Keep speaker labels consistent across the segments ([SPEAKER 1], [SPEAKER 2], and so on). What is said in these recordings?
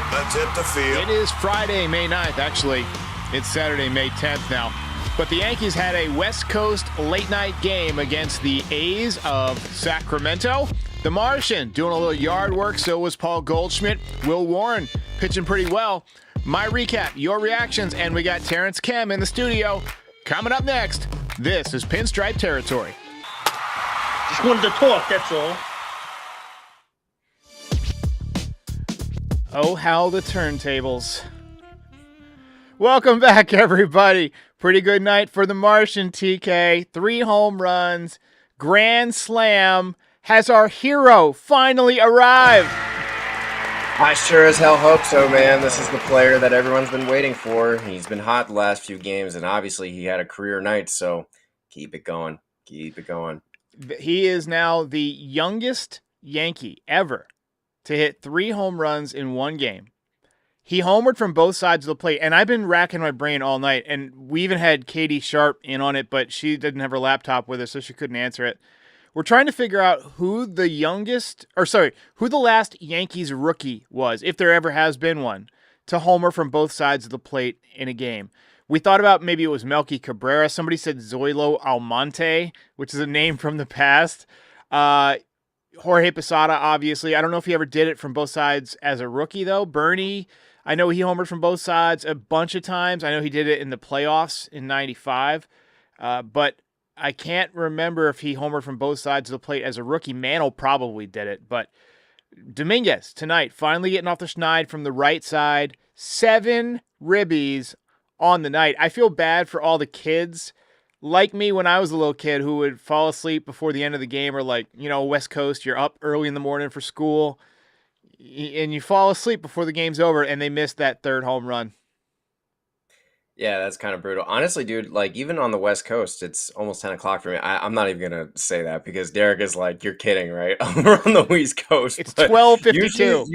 [SPEAKER 1] Let's hit the field.
[SPEAKER 2] It is Friday, May 9th. Actually, it's Saturday, May 10th now. But the Yankees had a West Coast late-night game against the A's of Sacramento. The Martian doing a little yard work, so was Paul Goldschmidt. Will Warren pitching pretty well. My recap, your reactions, and we got Terrence Kim in the studio. Coming up next, this is Pinstripe Territory.
[SPEAKER 3] Just wanted to talk, that's all.
[SPEAKER 2] Oh, how the turntables. Welcome back, everybody. Pretty good night for the Martian, TK. 3 home runs, grand slam. Has our hero finally arrived?
[SPEAKER 4] I sure as hell hope so, man. This is the player that everyone's been waiting for. He's been hot the last few games, and obviously he had a career night, so keep it going. Keep it going.
[SPEAKER 2] He is now the youngest Yankee ever to hit 3 home runs in one game. He homered from both sides of the plate, and I've been racking my brain all night, and we even had Katie Sharp in on it, but she didn't have her laptop with her, so she couldn't answer it. We're trying to figure out who the last Yankees rookie was, if there ever has been one, to homer from both sides of the plate in a game. We thought about maybe it was Melky Cabrera. Somebody said Zoilo Almonte, which is a name from the past. Jorge Posada, obviously. I don't know if he ever did it from both sides as a rookie, though. Bernie, I know he homered from both sides a bunch of times. I know he did it in the playoffs in 95. But I can't remember if he homered from both sides of the plate as a rookie. Mantle probably did it. But Dominguez, tonight, finally getting off the schneid from the right side. 7 ribbies on the night. I feel bad for all the kids like me when I was a little kid who would fall asleep before the end of the game, or West Coast, you're up early in the morning for school and you fall asleep before the game's over and they missed that 3rd home run.
[SPEAKER 4] Yeah, that's kind of brutal. Honestly, dude, even on the West Coast, it's almost 10 o'clock for me. I'm not even going to say that because Derek is like, you're kidding, right? We're on the East Coast.
[SPEAKER 2] It's 12:52.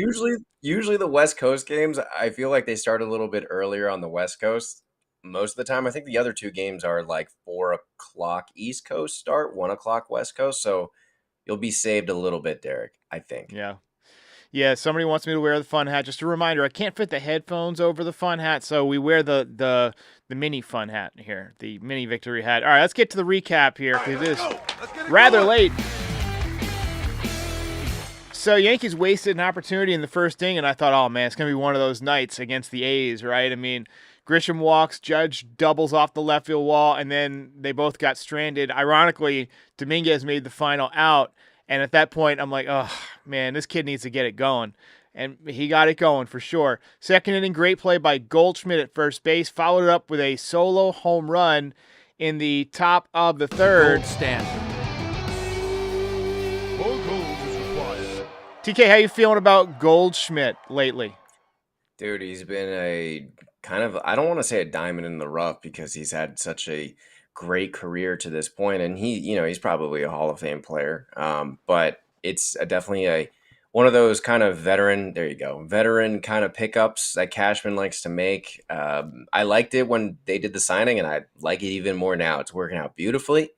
[SPEAKER 4] Usually the West Coast games, I feel like they start a little bit earlier on the West Coast. Most of the time, I think the other 2 games are 4 o'clock East Coast start, 1 o'clock West Coast. So you'll be saved a little bit, Derek, I think.
[SPEAKER 2] Yeah, somebody wants me to wear the fun hat. Just a reminder, I can't fit the headphones over the fun hat, so we wear the mini fun hat here, the mini victory hat. All right, let's get to the recap here, because it is rather late. So Yankees wasted an opportunity in the first inning, and I thought, oh, man, it's going to be one of those nights against the A's, right? I mean, Grisham walks, Judge doubles off the left field wall, and then they both got stranded. Ironically, Dominguez made the final out, and at that point, I'm like, oh, man, this kid needs to get it going. And he got it going for sure. Second inning, great play by Goldschmidt at first base, followed it up with a solo home run in the top of the 3rd.
[SPEAKER 5] Gold standard.
[SPEAKER 2] TK, how you feeling about Goldschmidt lately?
[SPEAKER 4] Dude, he's been a kind of, I don't want to say a diamond in the rough because he's had such a great career to this point, and he's probably a Hall of Fame player. But it's definitely one of those kind of veteran kind of pickups that Cashman likes to make. I liked it when they did the signing, and I like it even more now. It's working out beautifully.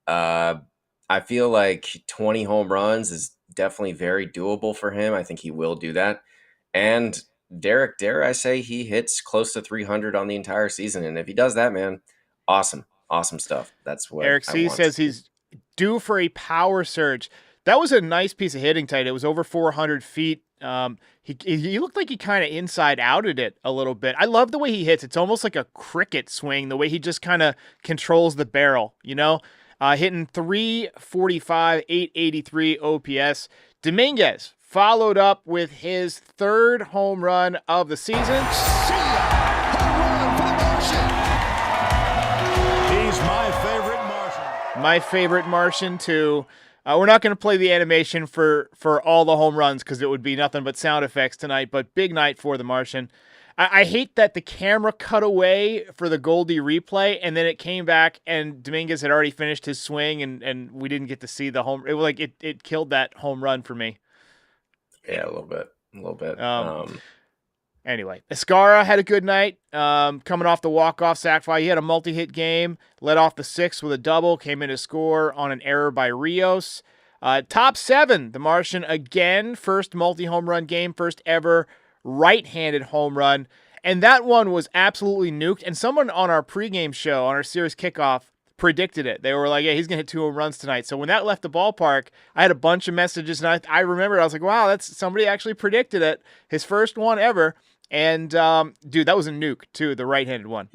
[SPEAKER 4] I feel like 20 home runs is definitely very doable for him. I think he will do that. And Derek, dare I say, he hits close to 300 on the entire season. And if he does that, man, awesome stuff. That's what
[SPEAKER 2] Eric C says he's due for a power surge. That was a nice piece of hitting tonight. It was over 400 feet. He looked like he kind of inside outed it a little bit. I love the way he hits. It's almost like a cricket swing, the way he just kind of controls the barrel, hitting 345, 883 OPS. Dominguez followed up with his 3rd home run of the season.
[SPEAKER 1] He's my favorite Martian.
[SPEAKER 2] My favorite Martian, too. We're not going to play the animation for all the home runs because it would be nothing but sound effects tonight, but big night for the Martian. I hate that the camera cut away for the Goldie replay, and then it came back, and Dominguez had already finished his swing, and we didn't get to see the home. It killed that home run for me.
[SPEAKER 4] Yeah, a little bit.
[SPEAKER 2] Anyway, Escara had a good night, coming off the walk-off sac fly. He had a multi-hit game, led off the 6th with a double, came in to score on an error by Rios. Top 7, the Martian again, first multi-home run game, first ever right-handed home run. And that one was absolutely nuked. And someone on our pregame show, on our series kickoff, predicted it. They were like, yeah, he's going to hit 2 home runs tonight. So when that left the ballpark, I had a bunch of messages, and I remember, I was like, wow, that's somebody actually predicted it. His first one ever. And, dude, that was a nuke, too, the right-handed one.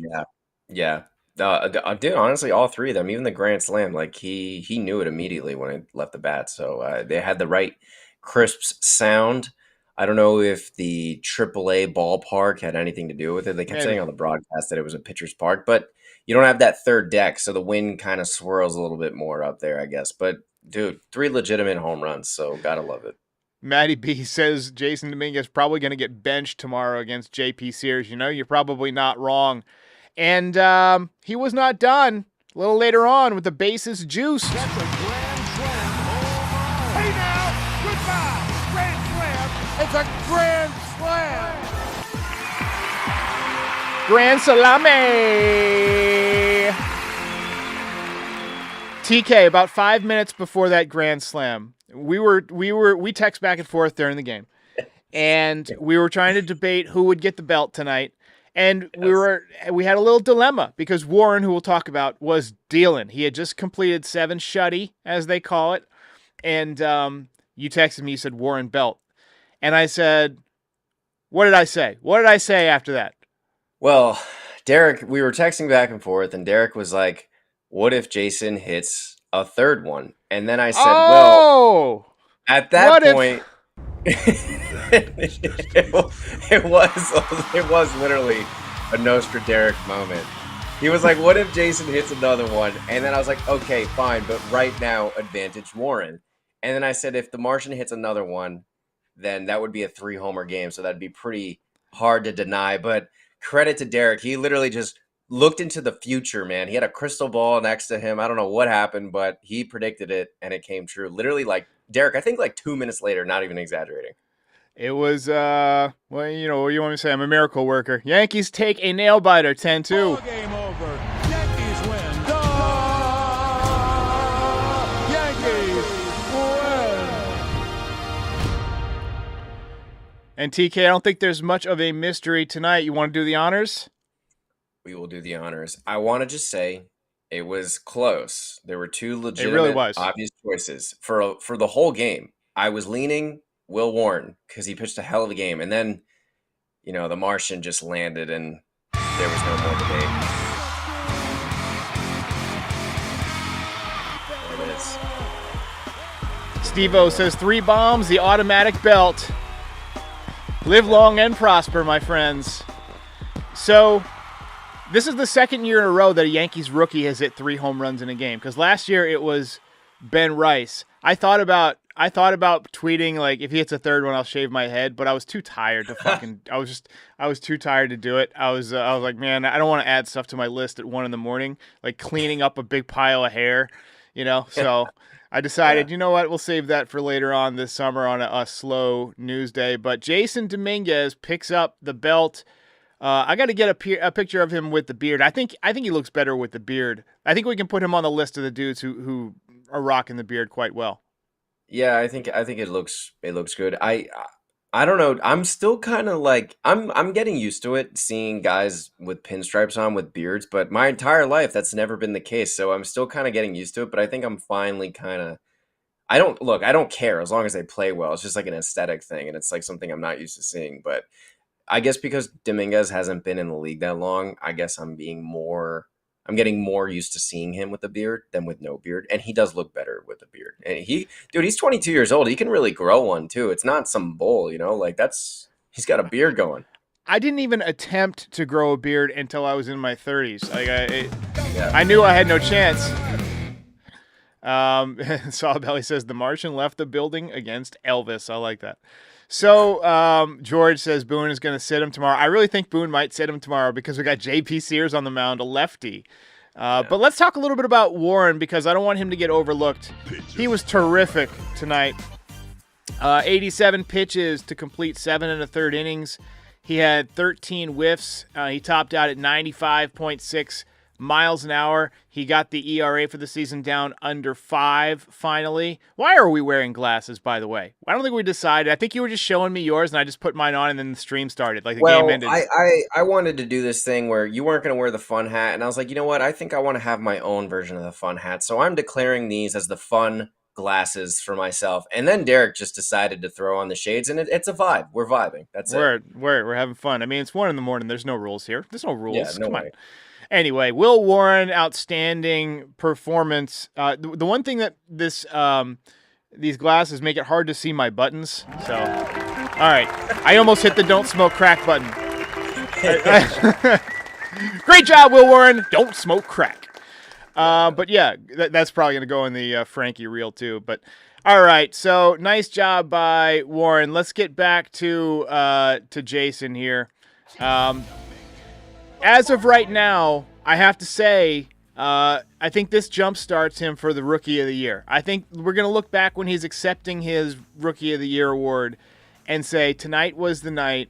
[SPEAKER 4] Yeah. Dude, honestly, all 3 of them, even the grand slam, like he knew it immediately when it left the bat. So they had the right crisp sound. I don't know if the AAA ballpark had anything to do with it. They kept saying on the broadcast that it was a pitcher's park, but you don't have that third deck, so the wind kind of swirls a little bit more up there, I guess. But, dude, 3 legitimate home runs, so gotta love it.
[SPEAKER 2] Matty B says Jason Dominguez probably going to get benched tomorrow against JP Sears. You're probably not wrong. And he was not done. A little later on with the bases juiced.
[SPEAKER 1] That's a grand slam. Hey now, goodbye. Grand slam. It's a grand slam.
[SPEAKER 2] Grand salame. TK, about 5 minutes before that grand slam, we text back and forth during the game, and we were trying to debate who would get the belt tonight. And we had a little dilemma because Warren, who we'll talk about, was dealing. He had just completed 7 shutty, as they call it. And you texted me, you said Warren belt. And I said, what did I say? What did I say after that?
[SPEAKER 4] Well, Derek, we were texting back and forth, and Derek was like, what if Jason hits a third one? And then I said, well, at that point, it was literally a Nostraderic moment. He was like, what if Jason hits another one? And then I was like, okay, fine, but right now, advantage Warren. And then I said, if the Martian hits another one, then that would be a 3-homer game, so that'd be pretty hard to deny. But credit to Derek, he literally just looked into the future, man. He had a crystal ball next to him. I don't know what happened, but he predicted it, and it came true. Literally, like, Derek, I think like 2 minutes later, not even exaggerating.
[SPEAKER 2] It was, well, what do you want me to say? I'm a miracle worker. Yankees take a nail-biter, 10-2.
[SPEAKER 1] Game over. Yankees win. Yankees win.
[SPEAKER 2] And TK, I don't think there's much of a mystery tonight. You want to do the honors?
[SPEAKER 4] We will do the honors. I want to just say it was close. There were 2 legitimate, obvious choices. For the whole game, I was leaning Will Warren because he pitched a hell of a game. And then, the Martian just landed and there was no more debate. There it is.
[SPEAKER 2] Steve-O says 3 bombs, the automatic belt. Live long and prosper, my friends. So, this is the second year in a row that a Yankees rookie has hit 3 home runs in a game. Because last year it was Ben Rice. I thought about tweeting, like, if he hits a third one, I'll shave my head. But I was too tired to fucking. I was too tired to do it. I was like, man, I don't want to add stuff to my list at 1 a.m, like cleaning up a big pile of hair, So I decided, you know what, we'll save that for later on this summer on a slow news day. But Jason Dominguez picks up the belt. I got to get a picture of him with the beard. I think he looks better with the beard. I think we can put him on the list of the dudes who are rocking the beard quite well.
[SPEAKER 4] Yeah, I think it looks good. I don't know. I'm still kind of like I'm getting used to it, seeing guys with pinstripes on with beards. But my entire life, that's never been the case. So I'm still kind of getting used to it. But I think I'm finally kind of. I don't care as long as they play well. It's just like an aesthetic thing, and it's like something I'm not used to seeing. But I guess because Dominguez hasn't been in the league that long, I guess I'm getting more used to seeing him with a beard than with no beard. And he does look better with a beard. And he's 22 years old. He can really grow one too. It's not some bull, he's got a beard going.
[SPEAKER 2] I didn't even attempt to grow a beard until I was in my 30s. I knew I had no chance. Sawbelly says the Martian left the building against Elvis. I like that. So George says Boone is going to sit him tomorrow. I really think Boone might sit him tomorrow because we got JP Sears on the mound, a lefty. But let's talk a little bit about Warren because I don't want him to get overlooked. He was terrific tonight. 87 pitches to complete 7 1/3 innings. He had 13 whiffs. He topped out at 95.6 miles an hour. He got the ERA for the season down under 5 finally. Why are we wearing glasses, by the way? I don't think we decided. I think you were just showing me yours, and I just put mine on, and then the stream started. Like the game ended.
[SPEAKER 4] I wanted to do this thing where you weren't going to wear the fun hat, and I was like, you know what? I think I want to have my own version of the fun hat. So I'm declaring these as the fun glasses for myself. And then Derek just decided to throw on the shades, and it's a vibe. We're vibing. That's it.
[SPEAKER 2] We're having fun. I mean, it's 1 a.m. There's no rules here. There's no rules.
[SPEAKER 4] Yeah, no
[SPEAKER 2] Come
[SPEAKER 4] way.
[SPEAKER 2] on. Anyway, Will Warren, outstanding performance. The one thing that these glasses make it hard to see my buttons. So, all right, I almost hit the don't smoke crack button. Great job, Will Warren. Don't smoke crack. But yeah, that's probably going to go in the Frankie reel too. But all right, so nice job by Warren. Let's get back to Jason here. As of right now, I have to say, I think this jumpstarts him for the Rookie of the Year. I think we're going to look back when he's accepting his Rookie of the Year award and say tonight was the night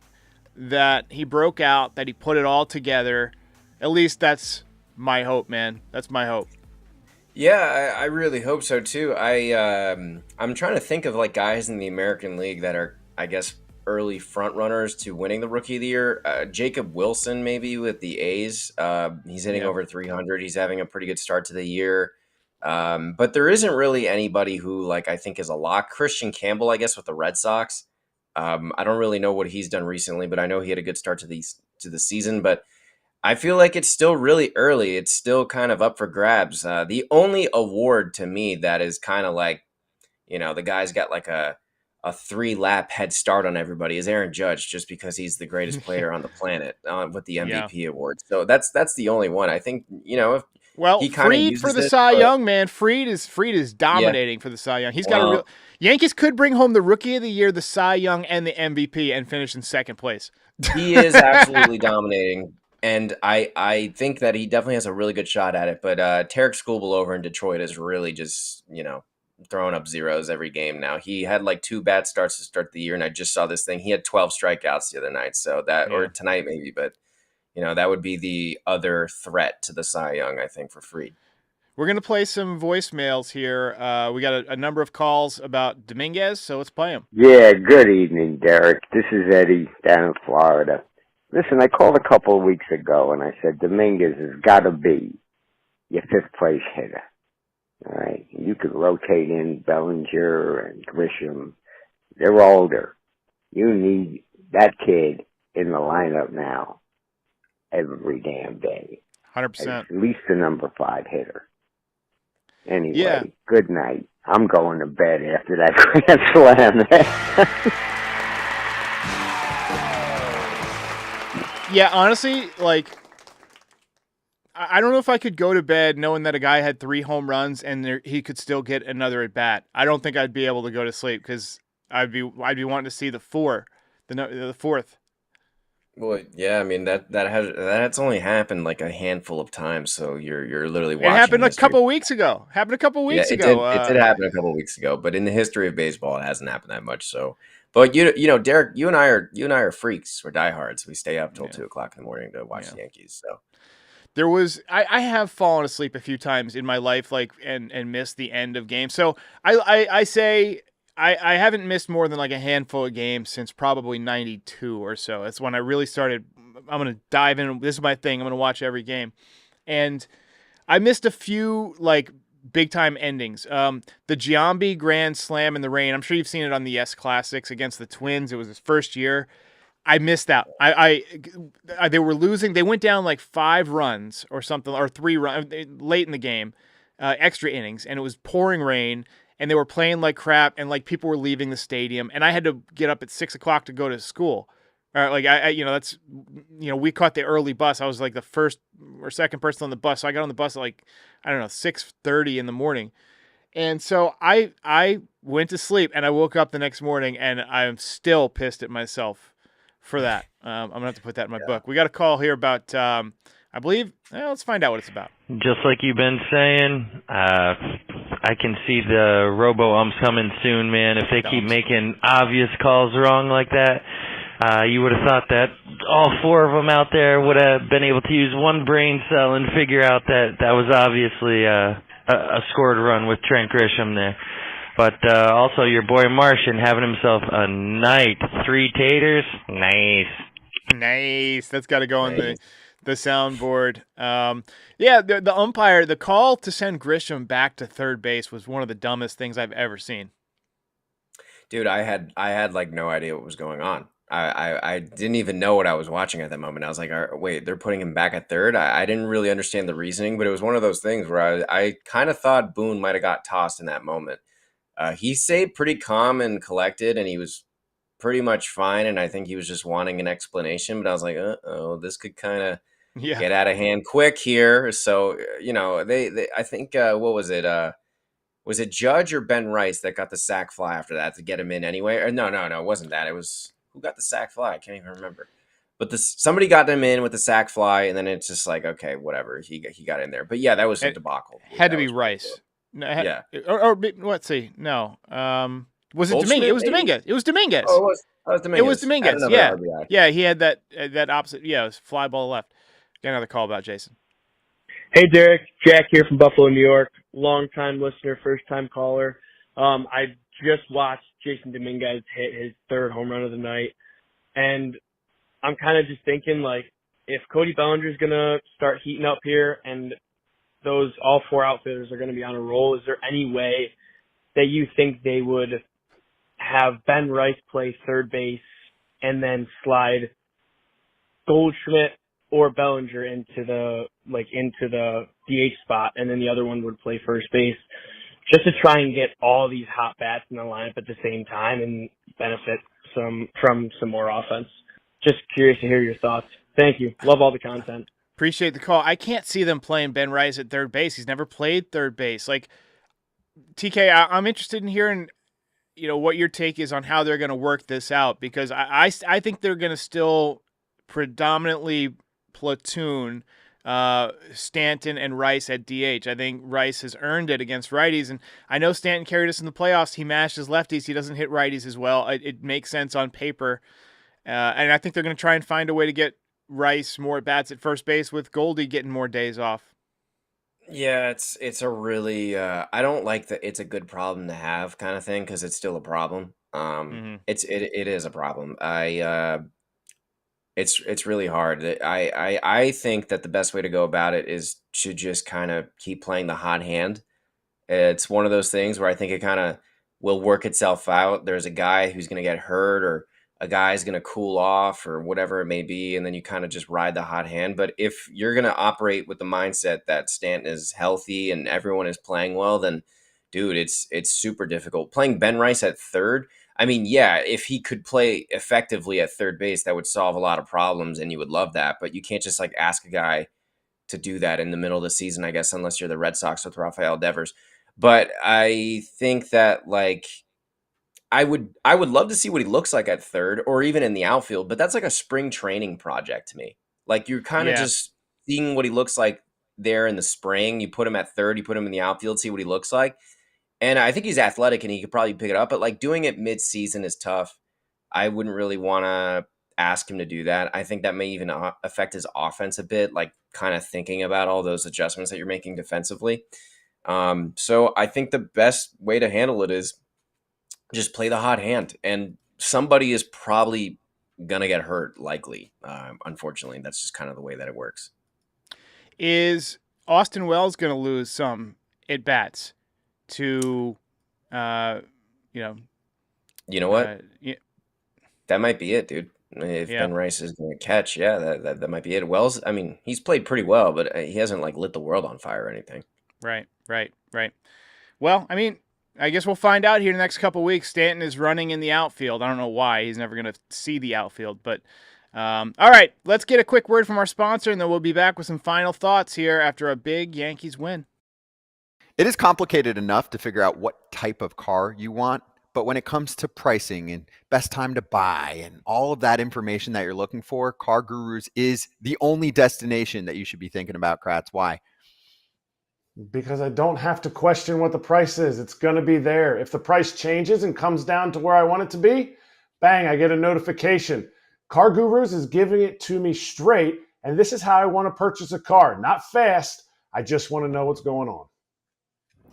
[SPEAKER 2] that he broke out, that he put it all together. At least that's my hope, man. That's my hope.
[SPEAKER 4] Yeah, I really hope so too. I'm trying to think of like guys in the American League that are, I guess, early front runners to winning the Rookie of the Year. Jacob Wilson, maybe with the A's. He's hitting over 300. He's having a pretty good start to the year. But there isn't really anybody who like I think is a lock. Christian Campbell, I guess, with the Red Sox. I don't really know what he's done recently, but I know he had a good start to the season. But I feel like it's still really early. It's still kind of up for grabs. The only award to me that is kind of like, the guy's got like a 3-lap head start on everybody is Aaron Judge, just because he's the greatest player on the planet with the MVP award. So that's the only one. I think, if he
[SPEAKER 2] Fried for the Cy Young, man. Fried is dominating for the Cy Young. He's got a real Yankees could bring home the Rookie of the Year, the Cy Young, and the MVP and finish in second place.
[SPEAKER 4] He is absolutely dominating. And I think that he definitely has a really good shot at it. But Tarek Skubal over in Detroit is really just, throwing up zeros every game now. He had like 2 bad starts to start the year, and I just saw this thing. He had 12 strikeouts the other night, or tonight maybe. But, that would be the other threat to the Cy Young, I think, for Fried.
[SPEAKER 2] We're going to play some voicemails here. We got a number of calls about Dominguez, so let's play them.
[SPEAKER 5] Yeah, good evening, Derek. This is Eddie down in Florida. Listen, I called a couple of weeks ago, and I said Dominguez has got to be your 5th-place hitter. All right? You could rotate in Bellinger and Grisham. They're older. You need that kid in the lineup now every damn day.
[SPEAKER 2] 100%.
[SPEAKER 5] At least the number 5 hitter. Anyway, Good night. I'm going to bed after that grand slam.
[SPEAKER 2] Yeah, honestly, like, I don't know if I could go to bed knowing that a guy had 3 home runs and he could still get another at bat. I don't think I'd be able to go to sleep because I'd be wanting to see the 4, the 4th.
[SPEAKER 4] Well, yeah, I mean that's only happened like a handful of times, so you're literally watching.
[SPEAKER 2] It happened a couple weeks ago. It did
[SPEAKER 4] happen a couple weeks ago, but in the history of baseball, it hasn't happened that much. So, but Derek, you and I are freaks. We're diehards. We stay up till 2 o'clock in the morning to watch the Yankees. So.
[SPEAKER 2] There was I have fallen asleep a few times in my life, like and missed the end of games. So I say I haven't missed more than like a handful of games since probably 92 or so. That's when I really started. I'm gonna dive in. This is my thing. I'm gonna watch every game, and I missed a few like big time endings. The Giambi grand slam in the rain. I'm sure you've seen it on the S Classics against the Twins. It was his first year. I missed out. They were losing. They went down like 5 runs or something, or 3 runs late in the game, extra innings, and it was pouring rain, and they were playing like crap, and like people were leaving the stadium, and I had to get up at 6 o'clock to go to school. We caught the early bus. I was like the first or second person on the bus, so I got on the bus at like 6:30 in the morning, and so I went to sleep, and I woke up the next morning, and I'm still pissed at myself for that. I'm going to have to put that in my book. We got a call here about, I believe, let's find out what it's about.
[SPEAKER 6] Just like you've been saying, I can see the robo-umps coming soon, man. If they keep making obvious calls wrong like that, You would have thought that all four of them out there would have been able to use one brain cell and figure out that was obviously a scored run with Trent Grisham there. But also your boy Martian having himself a night. 3 taters.
[SPEAKER 2] Nice. That's got to go on the soundboard. Yeah, the umpire, the call to send Grisham back to third base was one of the dumbest things I've ever seen.
[SPEAKER 4] Dude, I had like no idea what was going on. I didn't even know what I was watching at that moment. I was like, wait, they're putting him back at third? I didn't really understand the reasoning, but it was one of those things where I kind of thought Boone might have got tossed in that moment. He stayed pretty calm and collected, and he was pretty much fine, and I think he was just wanting an explanation, but I was like, this could kind of get out of hand quick here. So, they I think, what was it? Was it Judge or Ben Rice that got the sac fly after that to get him in anyway? Or no, it wasn't that. It was, who got the sac fly? I can't even remember. But somebody got them in with the sac fly, and then it's just like, okay, whatever. He got in there. But yeah, that was a debacle.
[SPEAKER 2] Had to be Rice. No,
[SPEAKER 4] yeah.
[SPEAKER 2] Or let's see. No. Was it Dominguez? It was Dominguez. It was Dominguez.
[SPEAKER 4] Oh, it was Dominguez.
[SPEAKER 2] It was Dominguez. Yeah. Yeah, he had that opposite. Yeah, it was fly ball left. Got another call about Jason.
[SPEAKER 7] Hey, Derek. Jack here from Buffalo, New York. Long-time listener, first-time caller. I just watched Jason Dominguez hit his 3rd home run of the night, and I'm kind of just thinking, like, if Cody Bellinger's going to start heating up here and those all 4 outfielders are going to be on a roll, is there any way that you think they would have Ben Rice play third base and then slide Goldschmidt or Bellinger into the DH spot, and then the other one would play first base, just to try and get all these hot bats in the lineup at the same time and benefit from some more offense? Just curious to hear your thoughts. Thank you. Love all the content.
[SPEAKER 2] Appreciate the call. I can't see them playing Ben Rice at third base. He's never played third base. Like, TK, I'm interested in hearing, what your take is on how they're going to work this out, because I think they're going to still predominantly platoon Stanton and Rice at DH. I think Rice has earned it against righties, and I know Stanton carried us in the playoffs. He mashes lefties. He doesn't hit righties as well. It makes sense on paper, and I think they're going to try and find a way to get Rice more at bats at first base, with Goldie getting more days off.
[SPEAKER 4] Yeah, it's a really I don't like that it's a good problem to have kind of thing, because it's still a problem. It is a problem. It's really hard. I think that the best way to go about it is to just kind of keep playing the hot hand. It's one of those things where I think it kind of will work itself out. There's a guy who's going to get hurt, or a guy's going to cool off, or whatever it may be, and then you kind of just ride the hot hand. But if you're going to operate with the mindset that Stanton is healthy and everyone is playing well, then, dude, it's super difficult. Playing Ben Rice at third, I mean, yeah, if he could play effectively at third base, that would solve a lot of problems, and you would love that. But you can't just ask a guy to do that in the middle of the season, I guess, unless you're the Red Sox with Rafael Devers. But I think that I would love to see what he looks like at third, or even in the outfield. But that's like a spring training project to me. Like, you're kind of just seeing what he looks like there in the spring. You put him at third, you put him in the outfield, see what he looks like. And I think he's athletic and he could probably pick it up, but doing it mid-season is tough. I wouldn't really want to ask him to do that. I think that may even affect his offense a bit, kind of thinking about all those adjustments that you're making defensively. So I think the best way to handle it is just play the hot hand, and somebody is probably going to get hurt, likely. Unfortunately, that's just kind of the way that it works.
[SPEAKER 2] Is Austin Wells going to lose some at-bats to,
[SPEAKER 4] you know what? That might be it, dude. If Ben Rice is going to catch, that might be it. Wells, I mean, he's played pretty well, but he hasn't lit the world on fire or anything.
[SPEAKER 2] Right. Well, I mean, I guess we'll find out here in the next couple of weeks. Stanton is running in the outfield. I don't know why. He's never going to see the outfield, but all right, let's get a quick word from our sponsor, and then we'll be back with some final thoughts here after a big Yankees win.
[SPEAKER 8] It is complicated enough to figure out what type of car you want, but when it comes to pricing and best time to buy and all of that information that you're looking for, CarGurus is the only destination that you should be thinking about, Kratz. Why?
[SPEAKER 9] Because I don't have to question what the price is. It's going to be there. If the price changes and comes down to where I want it to be, bang, I get a notification. CarGurus is giving it to me straight, and this is how I want to purchase a car. Not fast. I just want to know what's going on.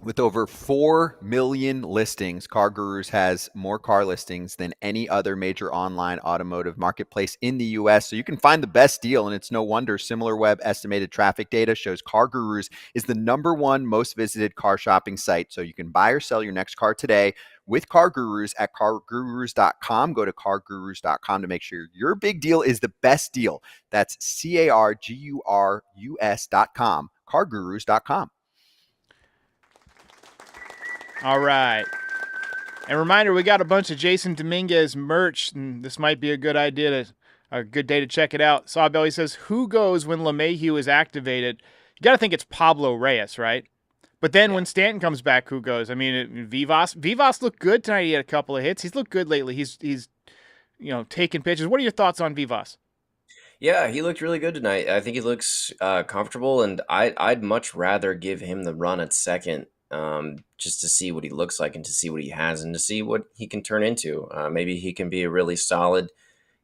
[SPEAKER 8] With over 4 million listings, CarGurus has more car listings than any other major online automotive marketplace in the U.S. So you can find the best deal, and it's no wonder SimilarWeb estimated traffic data shows CarGurus is the #1 most visited car shopping site. So you can buy or sell your next car today with CarGurus at CarGurus.com. Go to CarGurus.com to make sure your big deal is the best deal. That's CarGurus.com, CarGurus.com.
[SPEAKER 2] All right. And reminder, we got a bunch of Jason Dominguez merch, and this might be a good day to check it out. Sawbelly says, who goes when LeMahieu is activated? You got to think it's Pablo Reyes, right? But then when Stanton comes back, who goes? I mean, Vivas looked good tonight. He had a couple of hits. He's looked good lately. He's taking pitches. What are your thoughts on Vivas?
[SPEAKER 4] Yeah, he looked really good tonight. I think he looks comfortable, and I'd much rather give him the run at second. Just to see what he looks like and to see what he has and to see what he can turn into. Maybe he can be a really solid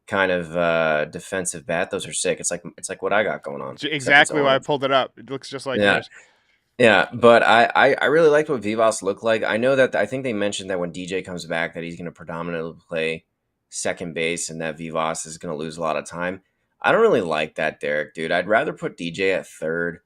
[SPEAKER 4] kind of defensive bat. Those are sick. It's like what I got going on.
[SPEAKER 2] Exactly why I pulled it up. It looks just like yours.
[SPEAKER 4] Yeah, but I really liked what Vivas looked like. I know that I think they mentioned that when DJ comes back that he's going to predominantly play second base and that Vivas is going to lose a lot of time. I don't really like that, Derek, dude. I'd rather put DJ at third.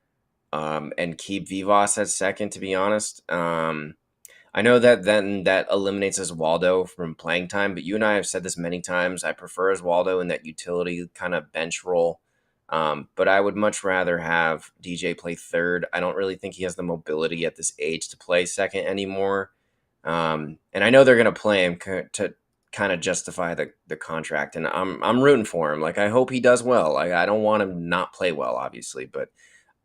[SPEAKER 4] And keep Vivas at second, to be honest. I know that then that eliminates Oswaldo from playing time, but you and I have said this many times. I prefer Oswaldo in that utility kind of bench role. But I would much rather have DJ play third. I don't really think he has the mobility at this age to play second anymore. And I know they're going to play him to kind of justify the contract. And I'm rooting for him. Like, I hope he does well. Like, I don't want him not play well, obviously, but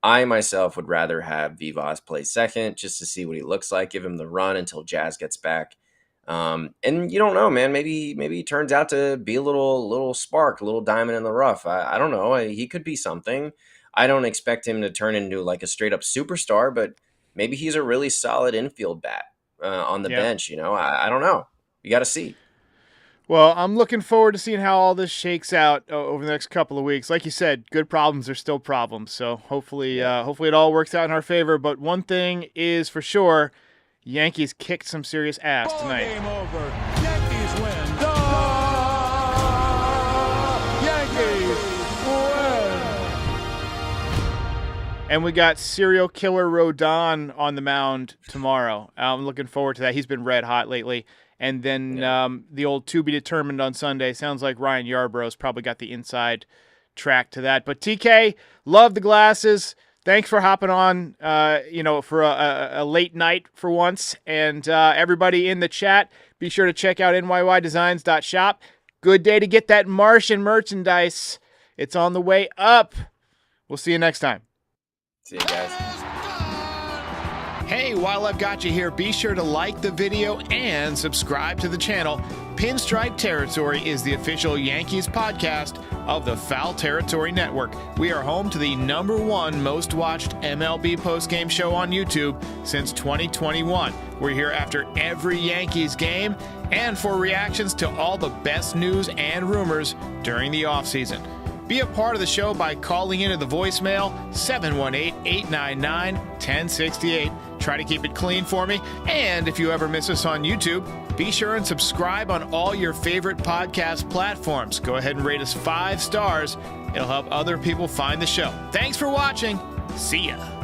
[SPEAKER 4] I myself would rather have Vivas play second just to see what he looks like, give him the run until Jazz gets back. And you don't know, man. Maybe he turns out to be a little spark, a little diamond in the rough. I don't know. He could be something. I don't expect him to turn into like a straight up superstar, but maybe he's a really solid infield bat on the bench. I don't know. You got to see.
[SPEAKER 2] Well, I'm looking forward to seeing how all this shakes out over the next couple of weeks. Like you said, good problems are still problems. So hopefully it all works out in our favor. But one thing is for sure, Yankees kicked some serious ass tonight.
[SPEAKER 1] Game over. Yankees win. Yankees win.
[SPEAKER 2] And we got serial killer Rodon on the mound tomorrow. I'm looking forward to that. He's been red hot lately. And then the old to be determined on Sunday. Sounds like Ryan Yarborough's probably got the inside track to that. But TK, love the glasses. Thanks for hopping on, for a late night for once. And everybody in the chat, be sure to check out NYYDesigns.shop. Good day to get that Martian merchandise. It's on the way up. We'll see you next time.
[SPEAKER 4] See you guys.
[SPEAKER 2] Hey, while I've got you here, be sure to like the video and subscribe to the channel. Pinstripe Territory is the official Yankees podcast of the Foul Territory Network. We are home to the #1 most watched MLB postgame show on YouTube since 2021. We're here after every Yankees game and for reactions to all the best news and rumors during the offseason. Be a part of the show by calling into the voicemail 718-899-1068. Try to keep it clean for me. And if you ever miss us on YouTube, be sure and subscribe on all your favorite podcast platforms. Go ahead and rate us 5 stars. It'll help other people find the show. Thanks for watching. See ya.